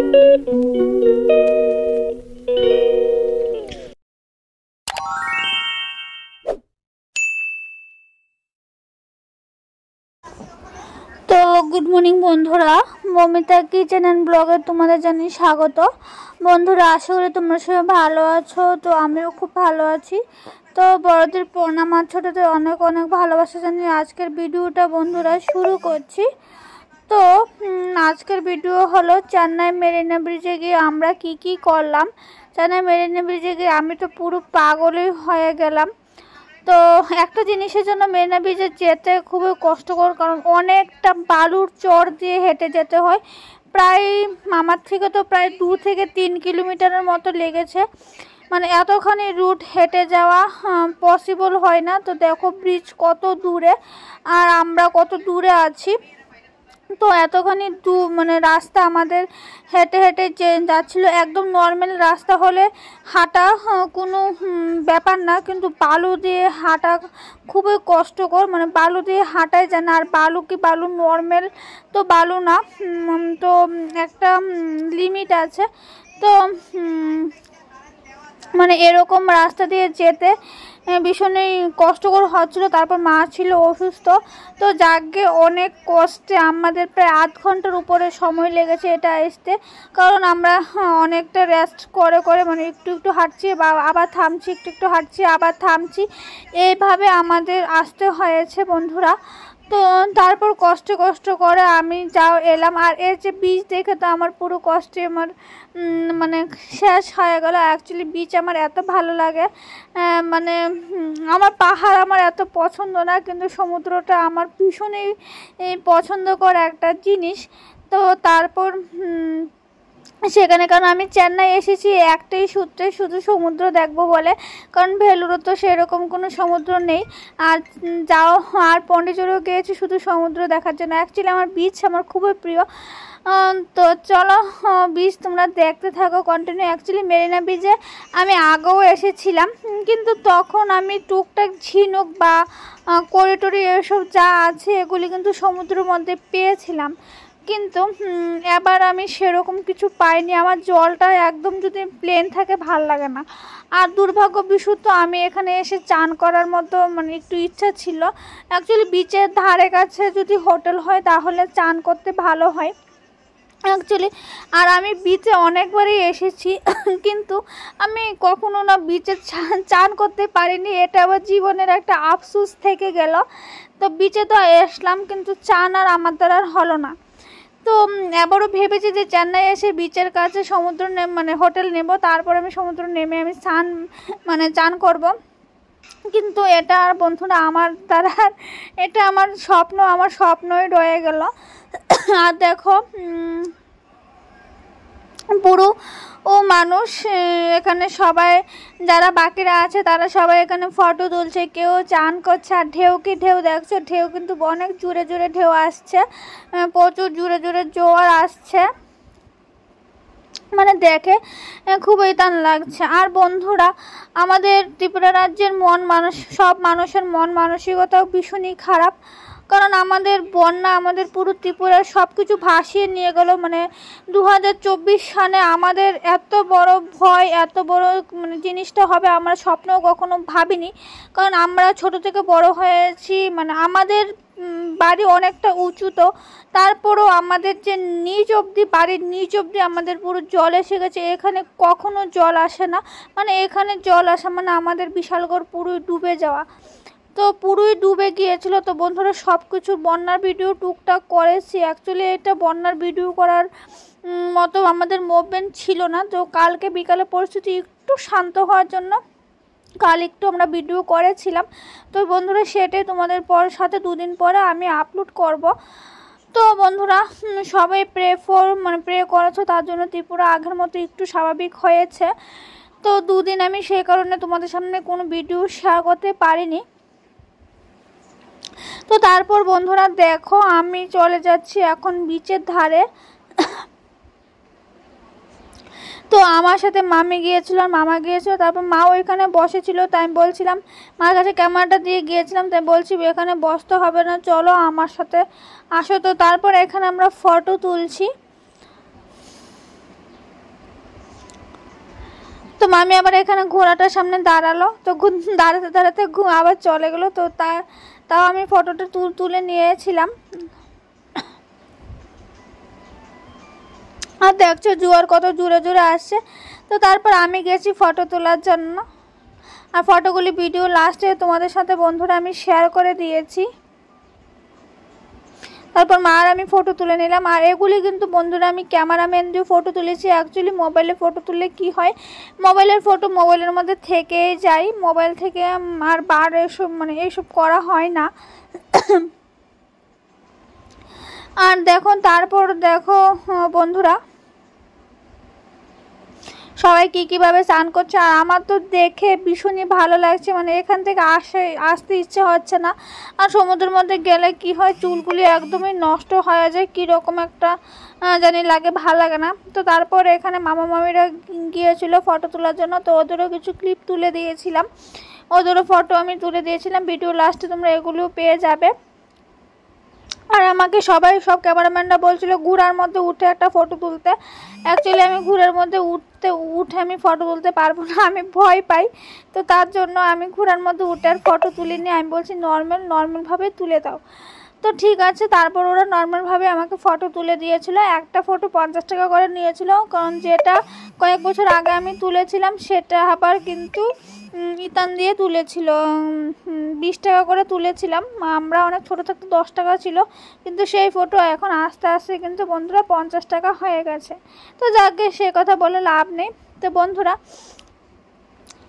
তো good morning বন্ধুরা, Momita kitchen and ব্লগে তোমাদের জানি স্বাগত। বন্ধুরা, আশা করি তোমরা সবাই ভালো আছো। তো আমিও খুব ভালো আছি। তো বড়দের প্রণাম আর ছোটদের অনেক অনেক ভালোবাসা জানিয়ে আজকের ভিডিওটা বন্ধুরা শুরু করছি। তো আজকের ভিডিও হলো চেন্নাই মেরিনা ব্রিজে গিয়ে আমরা কি করলাম। চেন্নাই মেরিনা ব্রিজে গিয়ে আমি তো পুরো পাগলই হয়ে গেলাম। তো একটা জিনিসের জন্য মেরিনা ব্রিজে যেতে খুবই কষ্টকর, কারণ অনেকটা বালুর চর দিয়ে হেঁটে যেতে হয়। প্রায় আমার থেকে তো প্রায় 2 থেকে 3 কিলোমিটারের মতো লেগেছে। মানে এতখানি রুট হেঁটে যাওয়া পসিবল হয় না। তো দেখো ব্রিজ কত দূরে আর আমরা কত দূরে আছি। তো এতখানি মানে রাস্তা আমাদের হেঁটে হেঁটে যাচ্ছিল। একদম নর্মাল রাস্তা হলে হাঁটা কোনো ব্যাপার না, কিন্তু বালু দিয়ে হাঁটা খুবই কষ্টকর। মানে বালু দিয়ে হাঁটাই যায় না। আর বালু কি বালু নর্মাল তো বালু না, তো একটা লিমিট আছে। তো মানে এরকম রাস্তা দিয়ে যেতে ভীষণই কষ্টকর হচ্ছিল। তারপর মা ছিল অসুস্থ। তো যাকে অনেক কষ্টে আমাদের প্রায় আধ ঘন্টার উপরে সময় লেগেছে এটা আসতে, কারণ আমরা অনেকটা রেস্ট করে মানে একটু হাঁটছি বা আবার থামছি, একটু হাঁটছি আবার থামছি, এইভাবে আমাদের আসতে হয়েছে বন্ধুরা। তো তারপর কষ্ট করে আমি এলাম। আর এর যে বীজ দেখে তো আমার পুরো কষ্টে আমার মানে শেষ হয়ে গেল। অ্যাকচুয়ালি বীজ আমার এত ভালো লাগে, মানে আমার পাহাড় আমার এত পছন্দ না, কিন্তু সমুদ্রটা আমার ভীষণই পছন্দকর একটা জিনিস। তো তারপর সেখানে, কারণ আমি চেন্নাই এসেছি একটাই সূত্রে, শুধু সমুদ্র দেখবো বলে, কারণ ভেলুরও তো সেরকম কোনো সমুদ্র নেই। আর আর পন্ডিচেরিও গিয়েছি শুধু সমুদ্র দেখার জন্য। অ্যাকচুয়ালি আমার বিচ আমার খুবই প্রিয়। তো চলো বিচ তোমরা দেখতে থাকো কন্টিনিউ। অ্যাকচুয়ালি মেরিনা বিচে আমি আগেও এসেছিলাম, কিন্তু তখন আমি টুকটাক ঝিনুক বা করিডোরি এসব যা আছে এগুলি কিন্তু সমুদ্রের মধ্যে পেয়েছিলাম, কিন্তু এবার আমি সেরকম কিছু পাইনি। আমার জলটা একদম যদি প্লেন থাকে ভাল লাগে না। আর দুর্ভাগ্য বিশুদ্ধ আমি এখানে এসে চান করার মতো মানে একটু ইচ্ছা ছিল। অ্যাকচুয়ালি বিচের ধারে কাছে যদি হোটেল হয় তাহলে চান করতে ভালো হয় অ্যাকচুয়ালি। আর আমি বিচে অনেকবারই এসেছি, কিন্তু আমি কখনো না বিচে চান করতে পারিনি। এটা আবার জীবনের একটা আফসোস থেকে গেল। তো বিচে তো আসলাম, কিন্তু চান আর আমার দ্বারা হলো না। তো এবারও ভেবেছি যে চেন্নাই এসে বিচের কাছে সমুদ্র মানে হোটেল নেব, তারপর আমি সমুদ্র নেমে আমি চান করব। কিন্তু এটা আর বন্ধুরা আমার দ্বারা, এটা আমার স্বপ্নই রয়ে গেল। আর দেখো পুরো মানুষ এখানে সবাই যারা বাকিরা আছে তারা সবাই এখানে ফটো তুলছে, কেউ চান করছে। আর ঢেউ দেখছো, ঢেউ কিন্তু অনেক জোরে ঢেউ আসছে, প্রচুর জোরে জোয়ার আসছে, মানে দেখে খুবই টান লাগছে। আর বন্ধুরা, আমাদের ত্রিপুরা রাজ্যের সব মানুষের মন মানসিকতাও ভীষণই খারাপ, কারণ আমাদের বন্যা আমাদের পুরো ত্রিপুরার সব কিছু ভাসিয়ে নিয়ে গেল। মানে 2024 সালে আমাদের এত বড় ভয়, এত বড় মানে জিনিসটা হবে আমরা স্বপ্নেও কখনো ভাবিনি, কারণ আমরা ছোট থেকে বড় হয়েছি। মানে আমাদের বাড়ি অনেকটা উঁচু, তো তারপরও আমাদের যে বাড়ির নিচ অবধি আমাদের পুরো জল এসে গেছে। এখানে কখনো জল আসে না, মানে এখানে জল আসা মানে আমাদের বিশালগড় পুরোই ডুবে যাওয়া। তো পুরোই ডুবে গিয়েছিল। তো বন্ধুরা, সব কিছু বন্যার ভিডিও টুকটাক করেছি। অ্যাকচুয়ালি এটা বন্যার ভিডিও করার মতো আমাদের মুভমেন্ট ছিল না। তো কালকে বিকালে পরিস্থিতি একটু শান্ত হওয়ার জন্য কাল একটু আমরা ভিডিও করেছিলাম। তো বন্ধুরা, সেটাই তোমাদের সাথে 2 দিন পরে আমি আপলোড করব। তো বন্ধুরা, সবাই প্রে করেছো, তার জন্য ত্রিপুরা আগের মতো একটু স্বাভাবিক হয়েছে। তো 2 দিন আমি সেই কারণে তোমাদের সামনে কোনো ভিডিও শেয়ার করতে পারিনি। তো তারপর বন্ধুরা দেখো, আমি চলে যাচ্ছি এখন বিচের ধারে। তো আমার সাথে মামি গিয়েছিল আর মামা গিয়েছিল। তারপর মা ওইখানে বসেছিল, তাই আমি বলছিলাম, মার কাছে ক্যামেরাটা দিয়ে গিয়েছিলাম, তাই বলছি এখানে বসতে হবে না, চলো আমার সাথে আসো। তো তারপর এখানে আমরা ফটো তুলছি। তো মামি আবার এখানে ঘোড়াটার সামনে দাঁড়ালো, তো দাঁড়াতে দাঁড়াতে আবার চলে গেলো। তো তাও আমি ফটোটা তুলে নিয়েছিলাম। আর দেখছো জোয়ার কত জোরে জোরে আসছে। তো তারপর আমি গেছি ফটো তোলার জন্য, আর ফটোগুলি ভিডিও লাস্টে তোমাদের সাথে বন্ধুরা আমি শেয়ার করে দিয়েছি। তারপর মা আর আমি ফটো তুলে নিলাম। আর এগুলি কিন্তু বন্ধুরা আমি ক্যামেরাম্যান দিয়ে ফটো তুলেছি। অ্যাকচুয়ালি মোবাইলে ফটো তুললে কি হয়, মোবাইলের ফটো মোবাইলের মধ্যে থেকেই যায়, মোবাইল থেকে আর বার এসব এইসব করা হয় না। আর দেখো তারপর দেখো বন্ধুরা সবাই কীভাবে স্নান করছে। আর আমার তো দেখে ভীষণই ভালো লাগছে, এখান থেকে আসতে ইচ্ছে হচ্ছে না। আর সমুদ্রের মধ্যে গেলে কি হয়, চুলগুলি একদমই নষ্ট হয়ে যায়, কীরকম একটা জানি লাগে, ভালো লাগে না। তো তারপর এখানে মামা মামিরা গিয়েছিল ফটো তোলার জন্য, তো ওদেরও কিছু ক্লিপ তুলে দিয়েছিলাম, ওদেরও ফটো আমি তুলে দিয়েছিলাম। ভিডিও লাস্টে তোমরা এগুলোও পেয়ে যাবে। আর আমাকে সব ক্যামেরাম্যানরা বলছিল ঘোড়ার মধ্যে উঠে একটা ফটো তুলতে। অ্যাকচুয়ালি আমি ঘোড়ার মধ্যে উঠে আমি ফটো তুলতে পারবো না, আমি ভয় পাই। তো তার জন্য আমি ঘোড়ার মধ্যে উঠে আর ফটো তুলিনি, আমি বলছি নর্মালভাবে তুলে দাও। তো ঠিক আছে, তারপর ওরা নর্মালভাবে আমাকে ফটো তুলে দিয়েছিল। একটা ফটো 50 টাকা করে নিয়েছিল, কারণ যেটা কয়েক বছর আগে আমি তুলেছিলাম সেটা আবার কিন্তু ইতান দিয়ে তুলেছিল, 20 টাকা করে তুলেছিলাম আমরা, অনেক ছোটো থাকতে 10 টাকা ছিল, কিন্তু সেই ফটো এখন আস্তে আস্তে কিন্তু বন্ধুরা 50 টাকা হয়ে গেছে। তো যাকে সে কথা বলে লাভ নেই। তো বন্ধুরা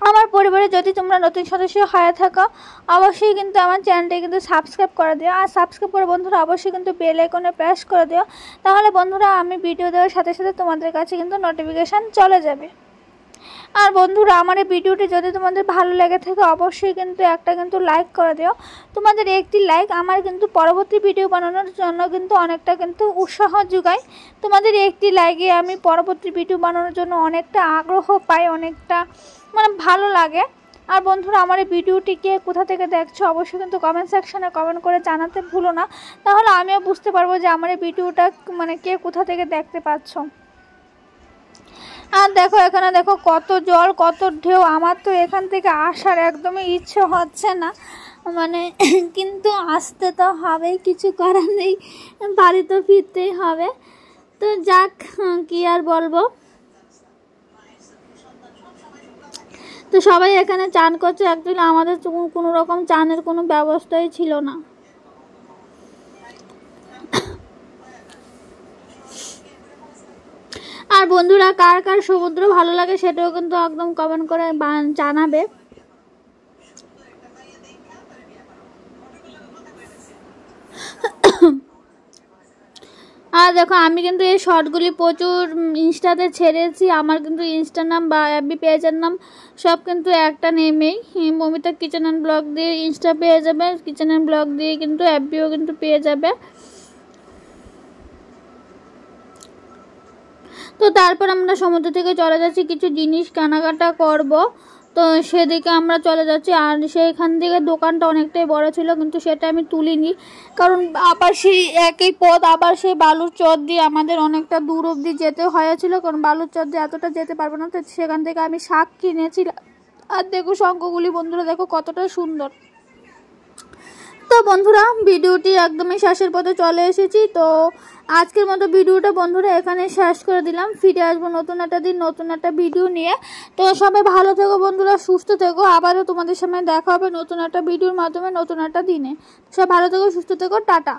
আমার পরিবারে যদি তোমরা নতুন সদস্য হয়ে থাকো অবশ্যই কিন্তু আমার চ্যানেলটা কিন্তু সাবস্ক্রাইব করে দিও। আর সাবস্ক্রাইব করে বন্ধুরা অবশ্যই কিন্তু বেল আইকনে প্রেস করে দিও, তাহলে বন্ধুরা আমি ভিডিও দেওয়ার সাথে সাথে তোমাদের কাছে কিন্তু নোটিফিকেশান চলে যাবে। আর বন্ধুরা আমার এই ভিডিওটি যদি তোমাদের ভালো লেগে থাকে অবশ্যই কিন্তু একটা লাইক করে দিও। তোমাদের একটি লাইক আমার কিন্তু পরবর্তী ভিডিও বানানোর জন্য কিন্তু অনেকটা কিন্তু উৎসাহ যোগায়। তোমাদের একটি লাইকে আমি পরবর্তী ভিডিও বানানোর জন্য অনেকটা আগ্রহ পাই, অনেকটা ভালো লাগে। আর বন্ধুরা আমার এই ভিডিওটি কে কোথা থেকে দেখছো অবশ্যই কিন্তু কমেন্ট সেকশনে কমেন্ট করে জানাতে ভুলো না, তাহলে আমিও বুঝতে পারবো যে আমার এই ভিডিওটা কে কোথা থেকে দেখতে পাচ্ছ। আর দেখো এখানে দেখো কত জল, কত ঢেউ। আমার তো এখান থেকে আসার একদমই ইচ্ছে হচ্ছে না, কিন্তু আসতে তো হবেই, কিছু করার নেই, বাড়ি তো ফিরতেই হবে। তো যাক, কি আর বলবো। তো সবাই এখানে চান করছে, অ্যাকচুয়ালি আমাদের কোনো রকম চানের কোনো ব্যবস্থাই ছিল না। আর বন্ধুরা কার কার সমুদ্র ভালো লাগে সেটাও কিন্তু একদম কমেন্ট করে জানাবে। আর দেখো আমি কিন্তু এই শর্টগুলি প্রচুর ইনস্টাতে ছেড়েছি, আমার কিন্তু ইনস্টার নাম বা এফবি পেজের নাম সব কিন্তু একটা নেমেই, মমিতা কিচেন অ্যান্ড ব্লগ দিয়ে ইনস্টা পেয়ে যাবে, কিচেন অ্যান্ড ব্লগ দিয়ে কিন্তু এফবিও কিন্তু পেয়ে যাবে। তো তারপর আমরা সমুদ্র থেকে চলে যাচ্ছি, কিছু জিনিস কেনাকাটা করব, তো সেদিকে আমরা চলে যাচ্ছি। আর সেইখান থেকে দোকানটা অনেকটাই বড় ছিল, কিন্তু সেটা আমি তুলিনি, কারণ আবার সেই একই পথ আবার সেই বালুর চর দিয়ে আমাদের অনেকটা দূর অবধি যেতে হয়েছিল, কারণ বালুর চর দিয়ে এতটা যেতে পারবো না। তো সেখান থেকে আমি শাক কিনেছিলাম। আর দেখো শঙ্খগুলি বন্ধুরা দেখো কতটা সুন্দর। তো বন্ধুরা ভিডিওটি একদমই শেষের পথে চলে এসেছি। তো আজকের মতো ভিডিওটা বন্ধুরা এখানে শেষ করে দিলাম, ফিরে আসবো নতুন একটা দিন নতুন একটা ভিডিও নিয়ে। তো সবাই ভালো থেকো বন্ধুরা, সুস্থ থেকো, আবারও তোমাদের সামনে দেখা হবে নতুন একটা ভিডিওর মাধ্যমে নতুন একটা দিনে। সবাই ভালো থেকো, সুস্থ থেকো, টাটা।